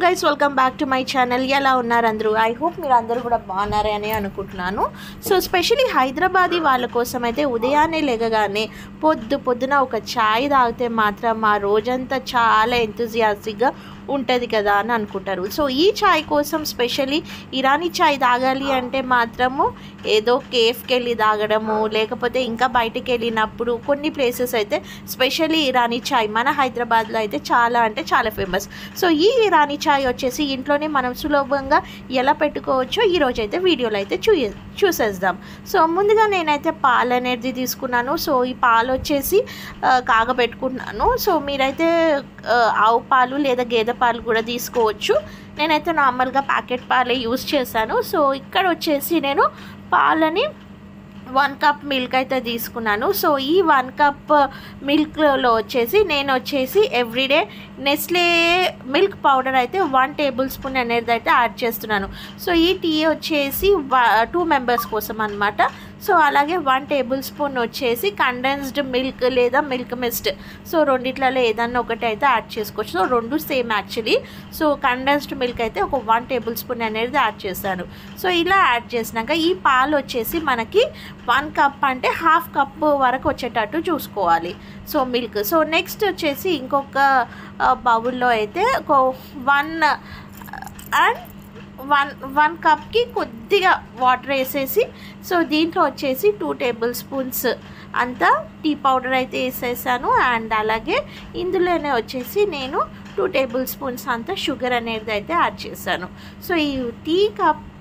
Guys, welcome back to my channel. ఎలా ఉన్నారు అందరూ? ఐ హోప్ మీరు అందరూ కూడా బాగున్నారని అనుకుంటున్నాను. సో స్పెషలీ హైదరాబాదీ వాళ్ళ కోసం అయితే ఉదయాన్నే లేగగానే పొద్దున ఒక ఛాయ్ తాగితే మాత్రం ఆ రోజంతా చాలా ఎంతూజియాస్టిక్గా ఉంటుంది కదా అని అనుకుంటారు. సో ఈ ఛాయ్ కోసం స్పెషలీ ఇరానీ ఛాయ్ తాగాలి అంటే మాత్రము ఏదో కేఫ్కి వెళ్ళి తాగడము, లేకపోతే ఇంకా బయటికి వెళ్ళినప్పుడు కొన్ని ప్లేసెస్ అయితే స్పెషలీ ఇరానీ ఛాయ్ మన హైదరాబాద్లో అయితే చాలా అంటే చాలా ఫేమస్. సో ఈ ఇరానీ ఛాయ్ వచ్చేసి ఇంట్లోనే మనం సులభంగా ఎలా పెట్టుకోవచ్చో ఈరోజు అయితే వీడియోలో అయితే చూసేద్దాం. సో ముందుగా నేనైతే పాలు అనేది తీసుకున్నాను. సో ఈ పాలు వచ్చేసి కాగబెట్టుకున్నాను. సో మీరైతే ఆవు పాలు లేదా గేదె పాలు కూడా తీసుకోవచ్చు. నేనైతే నార్మల్గా ప్యాకెట్ పాలే యూస్ చేశాను. సో ఇక్కడ వచ్చేసి నేను పాలని 1 కప్ మిల్క్ అయితే తీసుకున్నాను. సో ఈ 1 కప్ మిల్క్లో వచ్చేసి నేను ఎవ్రీడే నెస్లే మిల్క్ పౌడర్ అయితే 1 టేబుల్ స్పూన్ అనేది అయితే యాడ్ చేస్తున్నాను. సో ఈ టీ వచ్చేసి 2 మెంబర్స్ కోసం అనమాట. సో అలాగే 1 టేబుల్ స్పూన్ వచ్చేసి కండెన్స్డ్ మిల్క్ లేదా మిల్క్ మిస్ట్. సో రెండిట్లలో ఏదన్నా ఒకటి అయితే యాడ్ చేసుకోవచ్చు. సో రెండు same actually. So condensed milk అయితే ఒక 1 టేబుల్ స్పూన్ అనేది యాడ్ చేశాను. సో ఇలా యాడ్ చేసినాక ఈ పాలు వచ్చేసి మనకి 1 కప్ అంటే హాఫ్ కప్ వరకు వచ్చేటట్టు చూసుకోవాలి. So milk. సో నెక్స్ట్ వచ్చేసి ఇంకొక బౌల్లో అయితే ఒక 1 కప్కి కొద్దిగా వాటర్ వేసేసి, సో దీంట్లో వచ్చేసి 2 టేబుల్ స్పూన్స్ అంతా టీ పౌడర్ అయితే వేసేసాను. అండ్ అలాగే ఇందులోనే వచ్చేసి నేను 2 టేబుల్ స్పూన్స్ అంతా షుగర్ అనేది అయితే యాడ్ చేశాను. సో ఈ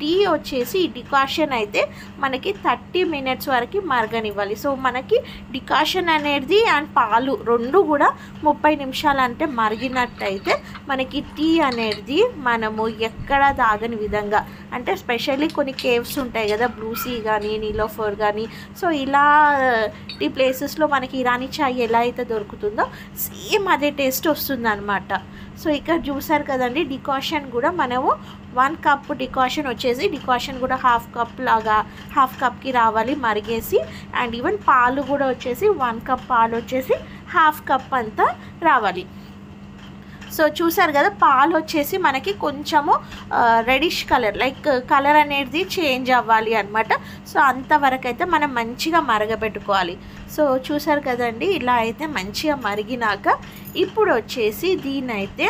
టీ వచ్చేసి డికాషన్ అయితే మనకి 30 మినిట్స్ వరకు మరగనివ్వాలి. సో మనకి డికాషన్ అనేది అండ్ పాలు రెండు కూడా 30 నిమిషాలు అంటే మరిగినట్టయితే మనకి టీ అనేది మనము ఎక్కడ తాగని విధంగా, అంటే స్పెషల్లీ కొన్ని కేవ్స్ ఉంటాయి కదా, బ్లూ సీ కానీ నీలోఫర్ కానీ, సో ఇలా ఈ ప్లేసెస్లో మనకి ఇరానీ ఛాయ్ ఎలా అయితే దొరుకుతుందో సేమ్ అదే టేస్ట్ వస్తుంది అనమాట. సో ఇక్కడ చూసారు కదండి, డికాషన్ కూడా మనము 1 కప్ డికాషన్ కూడా హాఫ్ కప్కి రావాలి మరిగేసి. అండ్ ఈవెన్ పాలు కూడా వచ్చేసి 1 కప్ పాలు వచ్చేసి హాఫ్ కప్ అంతా రావాలి. సో చూసారు కదా, పాలు వచ్చేసి మనకి కొంచెము రెడిష్ కలర్ అనేది చేంజ్ అవ్వాలి అనమాట. సో అంతవరకు అయితే మనం మంచిగా మరగబెట్టుకోవాలి. సో చూసారు కదండి, ఇలా అయితే మంచిగా మరిగినాక ఇప్పుడు వచ్చేసి దీన్నైతే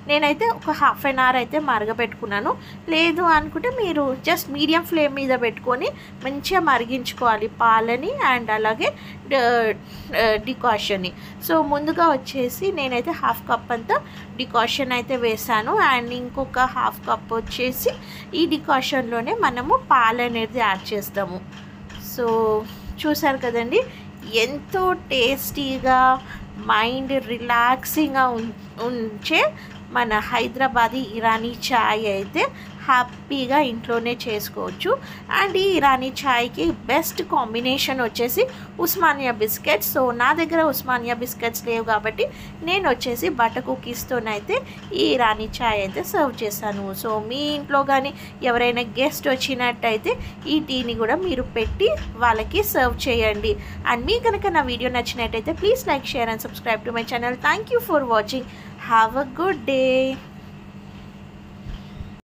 నేనైతే ఒక హాఫ్ అన్ అవర్ అయితే మరగబెట్టుకున్నాను. లేదు అనుకుంటే మీరు జస్ట్ మీడియం ఫ్లేమ్ మీద పెట్టుకొని మంచిగా మరిగించుకోవాలి పాలని అండ్ అలాగే డికాషన్ని. సో ముందుగా వచ్చేసి నేనైతే హాఫ్ కప్ అంతా డికాషన్ అయితే వేసాను. అండ్ ఇంకొక హాఫ్ కప్ వచ్చేసి ఈ డికాషన్లోనే మనము పాలు అనేది యాడ్ చేస్తాము. సో చూసారు కదండి, ఎంతో టేస్టీగా మైండ్ రిలాక్సింగ్గా ఉంచే మన హైదరాబాదీ ఇరానీ ఛాయ్ అయితే హ్యాపీగా ఇంట్లోనే చేసుకోవచ్చు. అండ్ ఈ ఇరానీ ఛాయ్కి బెస్ట్ కాంబినేషన్ వచ్చేసి ఉస్మానియా బిస్కెట్స్. సో నా దగ్గర ఉస్మానియా బిస్కెట్స్ లేవు కాబట్టి నేను వచ్చేసి బటర్ కుకీస్తోనైతే ఈ ఇరానీ ఛాయ్ అయితే సర్వ్ చేశాను. సో మీ ఇంట్లో కానీ ఎవరైనా గెస్ట్ వచ్చినట్టయితే ఈ టీని కూడా మీరు పెట్టి వాళ్ళకి సర్వ్ చేయండి. అండ్ మీ కనుక నా వీడియో నచ్చినట్టయితే please like, share and subscribe to my channel. Thank you for watching. Have a good day.